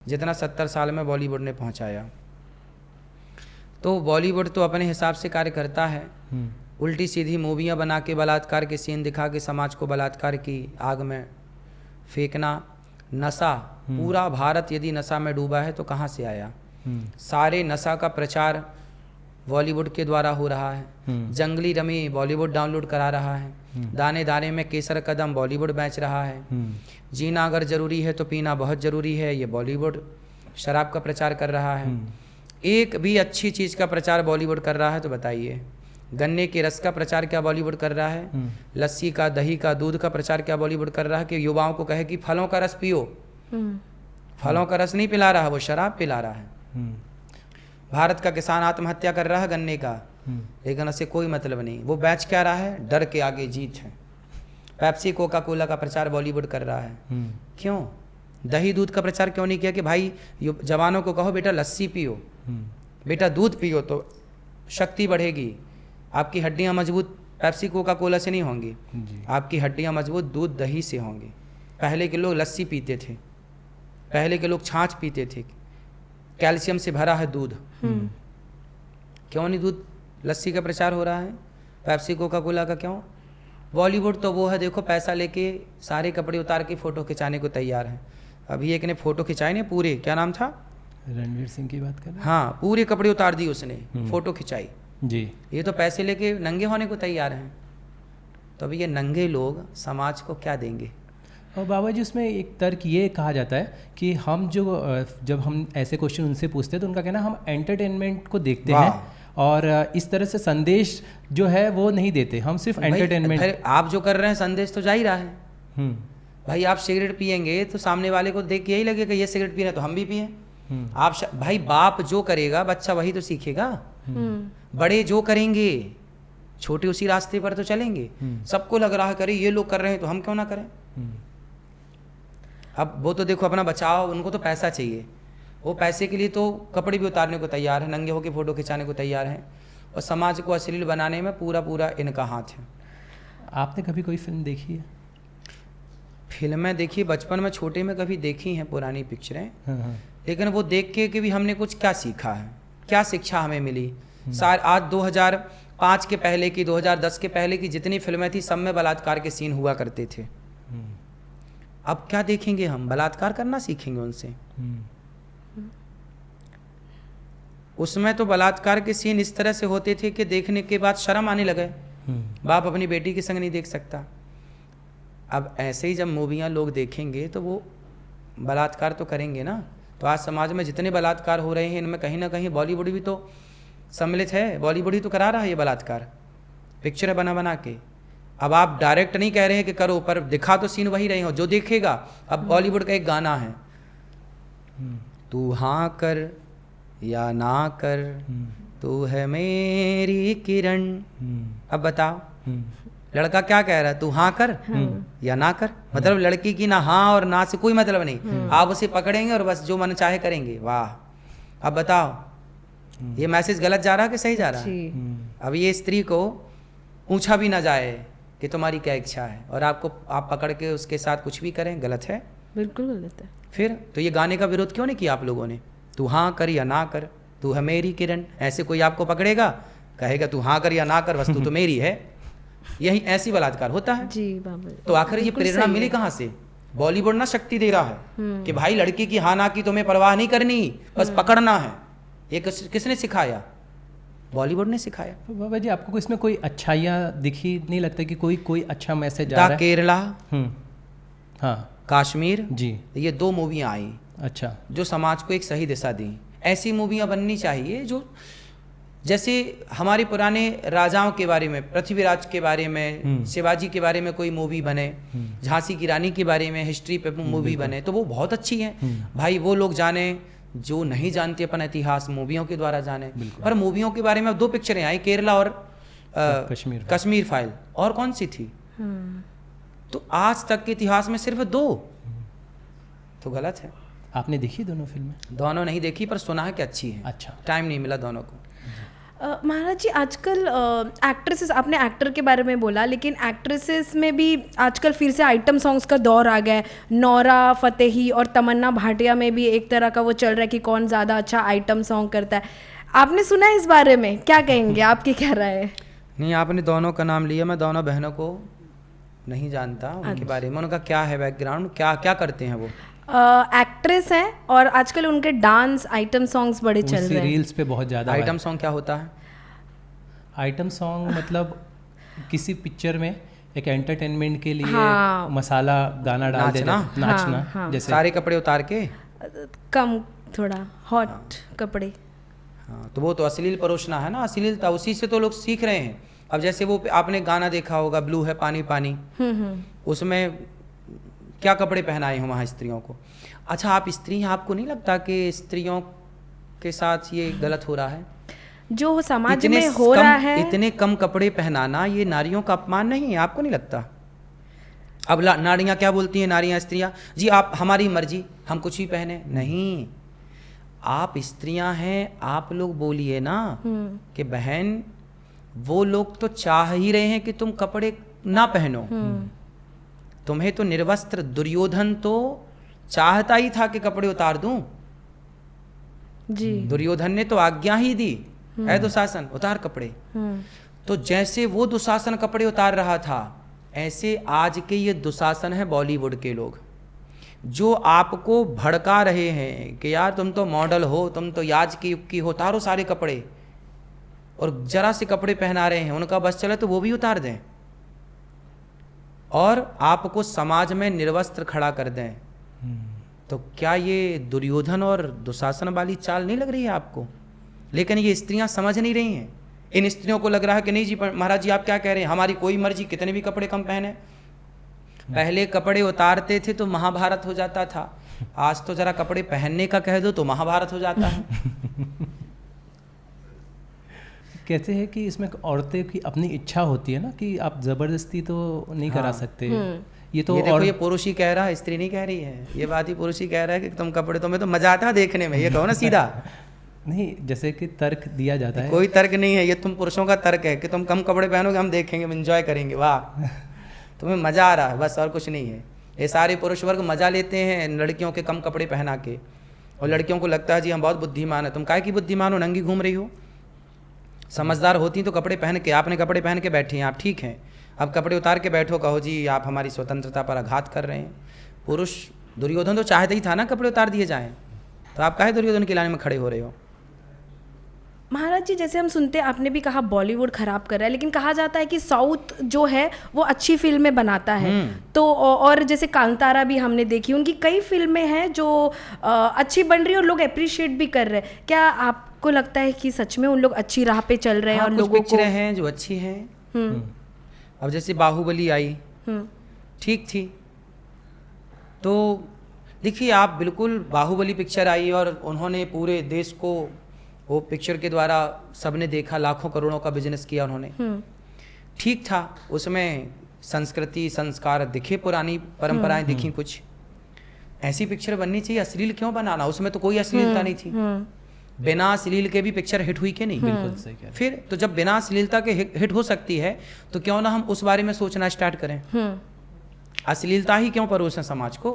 जितना 70 साल में बॉलीवुड ने पहुंचाया। तो बॉलीवुड तो अपने हिसाब से कार्य करता है, उल्टी सीधी मूवियाँ बना के बलात्कार के सीन दिखा के समाज को बलात्कार की आग में फेंकना। नशा, पूरा भारत यदि नशा में डूबा है तो कहाँ से आया? सारे नशा का प्रचार बॉलीवुड के द्वारा हो रहा है। जंगली रमी बॉलीवुड डाउनलोड करा रहा है। दाने दाने में केसर कदम बॉलीवुड बेच रहा है। जीना अगर जरूरी है तो पीना बहुत जरूरी है, ये बॉलीवुड शराब का प्रचार कर रहा है। एक भी अच्छी चीज़ का प्रचार बॉलीवुड कर रहा है तो बताइए? गन्ने के रस का प्रचार क्या बॉलीवुड कर रहा है? लस्सी का, दही का, दूध का प्रचार क्या बॉलीवुड कर रहा है? कि युवाओं को कहे कि फलों का रस पियो। फलों का रस नहीं पिला रहा, वो शराब पिला रहा है। भारत का किसान आत्महत्या कर रहा है गन्ने का, लेकिन उससे कोई मतलब नहीं। वो बेच क्या रहा है? डर के आगे जीत है। पेप्सी कोका कोला का प्रचार बॉलीवुड कर रहा है। क्यों? दही दूध का प्रचार क्यों नहीं किया कि भाई जवानों को कहो बेटा लस्सी पियो, बेटा दूध पियो तो शक्ति बढ़ेगी, आपकी हड्डियां मजबूत पेप्सी कोका कोला से नहीं होंगी, आपकी हड्डियां मजबूत दूध दही से होंगी। पहले के लोग लस्सी पीते थे, पहले के लोग छाछ पीते थे, कैल्शियम से भरा है दूध। क्यों नहीं दूध लस्सी का प्रचार हो रहा है? पेप्सी कोका कोला का क्यों? बॉलीवुड तो वो है, देखो पैसा लेके सारे कपड़े उतार के फोटो खिंचाने को तैयार है। अभी एक ने फोटो खिंचाए ने पूरे, क्या नाम था? रणवीर सिंह की बात कर रहे हैं? हाँ, पूरे कपड़े उतार दिए उसने, फोटो खिंचाई जी। ये तो पैसे लेके नंगे होने को तैयार हैं। तो अभी ये नंगे लोग समाज को क्या देंगे? और बाबा जी उसमें एक तर्क ये कहा जाता है कि हम जब हम ऐसे क्वेश्चन उनसे पूछते हैं तो उनका कहना हम एंटरटेनमेंट को देखते हैं और इस तरह से संदेश जो है वो नहीं देते, हम सिर्फ एंटरटेनमेंट। आप जो कर रहे हैं संदेश तो जा ही रहा है। भाई आप सिगरेट पियेंगे तो सामने वाले को देख के यही लगेगा ये सिगरेट पी रहे तो हम भी पिए। आप भाई बाप जो करेगा बच्चा वही तो सीखेगा। बड़े जो करेंगे छोटे उसी रास्ते पर तो चलेंगे। सबको लग रहा है करे ये लोग कर रहे हैं तो हम क्यों ना करें? अब वो तो देखो अपना बचाओ, उनको तो पैसा चाहिए, वो पैसे के लिए तो कपड़े भी उतारने को तैयार है, नंगे होकर फोटो खिंचाने को तैयार है, और समाज को अश्लील बनाने में पूरा पूरा इनका हाथ है। आपने कभी कोई फिल्म देखी है? फिल्में देखी, बचपन में छोटे में कभी देखी हैं पुरानी पिक्चरें, लेकिन वो देख के भी हमने कुछ क्या सीखा है, क्या शिक्षा हमें मिली? आज 2005 के पहले की, 2010 के पहले की जितनी फिल्में थी सब में बलात्कार के सीन हुआ करते थे। अब क्या देखेंगे हम? बलात्कार करना सीखेंगे उनसे? उसमें तो बलात्कार के सीन इस तरह से होते थे कि देखने के बाद शर्म आने लगे। बाप अपनी बेटी के संग नहीं देख सकता। अब ऐसे ही जब मूवियाँ लोग देखेंगे तो वो बलात्कार तो करेंगे ना। तो आज समाज में जितने बलात्कार हो रहे हैं इनमें कहीं ना कहीं बॉलीवुड भी तो सम्मिलित है। बॉलीवुड ही तो करा रहा है ये बलात्कार, पिक्चर बना बना के। अब आप डायरेक्ट नहीं कह रहे हैं कि करो, पर दिखा तो सीन वही रहे हो जो देखेगा। अब बॉलीवुड का एक गाना है, तू हाँ कर या ना कर, तू है मेरी किरण। अब बताओ लड़का क्या कह रहा है? तू हाँ कर या ना कर। मतलब लड़की की ना हाँ और ना से कोई मतलब नहीं। आप उसे पकड़ेंगे और बस जो मन चाहे करेंगे। वाह! अब बताओ ये मैसेज गलत जा रहा है कि सही जा रहा है? अब ये स्त्री को पूछा भी ना जाए कि तुम्हारी क्या इच्छा है और आप पकड़ के उसके साथ कुछ भी करें, गलत है, बिल्कुल गलत है। फिर तो ये गाने का विरोध क्यों नहीं किया आप लोगों ने? तू हाँ कर या ना कर, तू है मेरी किरण। ऐसे कोई आपको पकड़ेगा, कहेगा तू हाँ कर या ना कर, वस्तु तो मेरी है। यही ऐसी बलात्कार होता है जी बाबा। तो आखिर ये प्रेरणा मिली कहाँ से? बॉलीवुड ना शक्ति दे रहा है कि भाई लड़की की हाँ ना की तुम्हें परवाह नहीं करनी, बस पकड़ना है। ये किसने सिखाया? बॉलीवुड ने सिखाया। तो बाबा जी आपको इसमें कोई अच्छाइयाँ दिखी? नहीं लगता कि कोई अच्छा मैसेज जा रहा है? केरला, हाँ, कश्मीर जी, ये 2 मूवियाँ आई अच्छा, जो समाज को एक सही दिशा दी। ऐसी मूवियाँ बननी चाहिए जो जैसे हमारे पुराने राजाओं के बारे में, पृथ्वीराज के बारे में, शिवाजी के बारे में कोई मूवी बने, झांसी की रानी के बारे में हिस्ट्री पे मूवी बने तो वो बहुत अच्छी है। भाई वो लोग जाने जो नहीं जानते अपन इतिहास, मूवियों के द्वारा जाने। पर मूवियों के बारे में 2 पिक्चरें आई, केरला और कश्मीर फाइल, और कौन सी थी? तो आज तक के इतिहास में सिर्फ 2, तो गलत है। आपने देखी दोनों फिल्में? दोनों नहीं देखी, पर सुना है कि अच्छी है। अच्छा, टाइम नहीं मिला दोनों को। महाराज जी, आजकल एक्ट्रेसेस, आपने एक्टर के बारे में बोला, लेकिन एक्ट्रेसेस में भी आजकल फिर से आइटम सॉन्ग्स का दौर आ गया है। नौरा फतेही और तमन्ना भाटिया में भी एक तरह का वो चल रहा है कि कौन ज़्यादा अच्छा आइटम सॉन्ग करता है। आपने सुना है इस बारे में, क्या कहेंगे, आपकी क्या राय है? नहीं, आपने दोनों का नाम लिया, मैं दोनों बहनों को नहीं जानता उनके बारे में, उनका क्या है बैकग्राउंड, क्या क्या करते हैं वो? एक्ट्रेस हैं और आजकल उनके डांस आइटम सॉन्ग्स बड़े चल रहे हैं, रील्स पे बहुत ज़्यादा। आइटम सॉन्ग क्या होता है? आइटम सॉन्ग मतलब किसी पिक्चर में एक एंटरटेनमेंट के लिए हाँ, मसाला गाना डाल देना, नाचना, हाँ, जैसे सारे कपड़े उतार के, कम थोड़ा हॉट कपड़े। हाँ, तो वो तो अश्लील परोसना है ना, अश्लीलता, उसी से तो लोग सीख रहे हैं। अब जैसे वो आपने गाना देखा होगा, ब्लू है पानी पानी, उसमें क्या कपड़े पहनाए हैं वहाँ स्त्रियों को। अच्छा, आप स्त्री हैं, आपको नहीं लगता कि स्त्रियों के साथ ये गलत हो रहा है? जो समाज में हो रहा है, इतने कम कपड़े पहनाना ये नारियों का अपमान नहीं है, आपको नहीं लगता? अब नारियां क्या बोलती हैं, नारियां स्त्रियां, जी आप हमारी मर्जी, हम कुछ भी पहने। नहीं, आप स्त्रियां हैं, आप लोग बोलिए ना कि बहन वो लोग तो चाह ही रहे हैं कि तुम कपड़े ना पहनो। तुम्हें तो निर्वस्त्र दुर्योधन तो चाहता ही था कि कपड़े उतार दूं जी। दुर्योधन ने तो आज्ञा ही दी, है दुशासन उतार कपड़े। तो जैसे वो दुशासन कपड़े उतार रहा था, ऐसे आज के ये दुशासन है बॉलीवुड के लोग, जो आपको भड़का रहे हैं कि यार तुम तो मॉडल हो, तुम तो याज के युग की हो, उतारो सारे कपड़े, और जरा से कपड़े पहना रहे हैं, उनका बस चले तो वो भी उतार दें और आपको समाज में निर्वस्त्र खड़ा कर दें। तो क्या ये दुर्योधन और दुशासन वाली चाल नहीं लग रही है आपको? लेकिन ये स्त्रियां समझ नहीं रही हैं। इन स्त्रियों को लग रहा है कि नहीं जी महाराज जी आप क्या कह रहे हैं, हमारी कोई मर्जी, कितने भी कपड़े कम पहने। पहले कपड़े उतारते थे तो महाभारत हो जाता था, आज तो जरा कपड़े पहनने का कह दो तो महाभारत हो जाता है। कैसे है कि इसमें औरतें की अपनी इच्छा होती है ना, कि आप जबरदस्ती तो नहीं करा सकते। ये तो देखो, ये पुरुष ही कह रहा है, स्त्री नहीं कह रही है, ये बात ही पुरुष ही कह रहा है कि तुम कपड़े, तुम्हें तो मजा आता है देखने में, ये कहो ना सीधा। नहीं, जैसे कि तर्क दिया जाता है। कोई तर्क नहीं है, ये तुम पुरुषों का तर्क है कि तुम कम कपड़े पहनोगे, हम देखेंगे, हम एंजॉय करेंगे, वाह तुम्हें मजा आ रहा है, बस और कुछ नहीं है। ये सारे पुरुष वर्ग मजा लेते हैं लड़कियों के कम कपड़े पहना के, और लड़कियों को लगता है जी हम बहुत बुद्धिमान है। तुम काहे की बुद्धिमान हो, नंगी घूम रही हो? समझदार होती तो कपड़े पहन के, आपने कपड़े पहन के बैठी हैं, आप ठीक हैं, अब कपड़े उतार के बैठो, कहो जी आप हमारी स्वतंत्रता पर आघात कर रहे हैं। पुरुष दुर्योधन तो चाहते ही था ना कपड़े उतार दिए जाएं, तो आप काहे दुर्योधन की लाइन में खड़े हो रहे हो? महाराज जी, जैसे हम सुनते हैं, आपने भी कहा बॉलीवुड खराब कर रहा है, लेकिन कहा जाता है कि साउथ जो है वो अच्छी फिल्में बनाता है। तो और जैसे कांतारा भी हमने देखी, उनकी कई फिल्में हैं जो अच्छी बन रही है और लोग अप्रिशिएट भी कर रहे हैं। क्या आपको लगता है कि सच में उन लोग अच्छी राह पे चल रहे हैं? और लोगों को पिक्चरें हैं जो अच्छी हैं। अब जैसे बाहुबली आई, ठीक थी, तो देखिए आप, बिल्कुल बाहुबली पिक्चर आई और उन्होंने पूरे देश को वो पिक्चर के द्वारा सबने देखा, लाखों करोड़ों का बिजनेस किया उन्होंने, ठीक था। उसमें संस्कृति संस्कार दिखे, पुरानी परंपराएं दिखी कुछ। ऐसी पिक्चर बननी चाहिए, अश्लील क्यों बनाना? उसमें तो कोई अश्लीलता नहीं थी। बिना अश्लील के भी पिक्चर हिट हुई कि नहीं? बिल्कुल सही कह रहे हैं। फिर तो जब बिना अश्लीलता के हिट हो सकती है तो क्यों ना हम उस बारे में सोचना स्टार्ट करें। अश्लीलता ही क्यों परोसें समाज को?